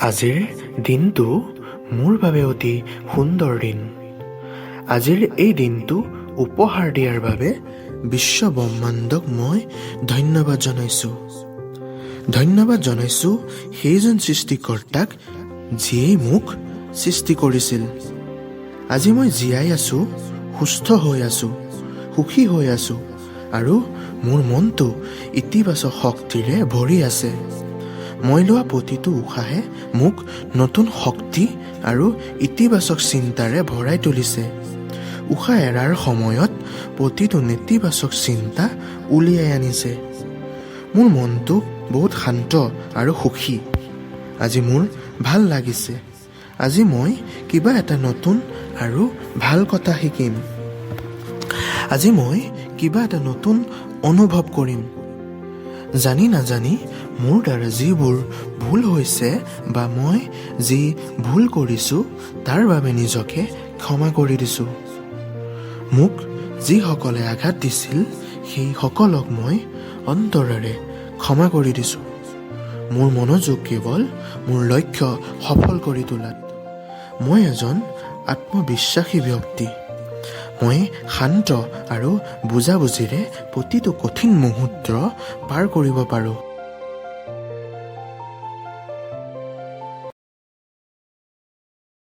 আজিৰ দিনটো মোৰ বাবে অতি সুন্দৰ দিন। আজিৰ এই দিনটো উপহাৰ দিয়াৰ বাবে বিশ্ব ব্ৰহ্মাণ্ডক মই ধন্যবাদ জনাইছোঁ। ধন্যবাদ জনাইছোঁ সেইজন সৃষ্টিকৰ্তাক যিয়ে মোক সৃষ্টি কৰিছিল। আজি মই জীয়াই আছোঁ, সুস্থ হৈ আছোঁ, সুখী হৈ আছোঁ আৰু মোৰ মনটো ইতিবাচক শক্তিৰে ভৰি আছে। মই লোৱা প্ৰতিটো উশাহে মোক নতুন শক্তি আৰু ইতিবাচক চিন্তাৰে ভৰাই তুলিছে। উশাহ এৰাৰ সময়ত প্ৰতিটো নেতিবাচক চিন্তা উলিয়াই আনিছে। মোৰ মনটো বহুত শান্ত আৰু সুখী। আজি মোৰ ভাল লাগিছে। আজি মই কিবা এটা নতুন আৰু ভাল কথা শিকিম। আজি মই কিবা এটা নতুন অনুভৱ কৰিম। জানি নাজানি মোৰ দ্বাৰা যিবোৰ ভুল হৈছে বা মই যি ভুল কৰিছোঁ তাৰ বাবে নিজকে ক্ষমা কৰি দিছোঁ। মোক যিসকলে আঘাত দিছিল সেই সকলক মই অন্তৰেৰে ক্ষমা কৰি দিছোঁ। মোৰ মনোযোগ কেৱল মোৰ লক্ষ্য সফল কৰি তোলাত। মই এজন আত্মবিশ্বাসী ব্যক্তি। মই শান্ত আৰু বুজাবুজিৰে প্ৰতিটো কঠিন মুহূৰ্ত পাৰ কৰিব পাৰোঁ।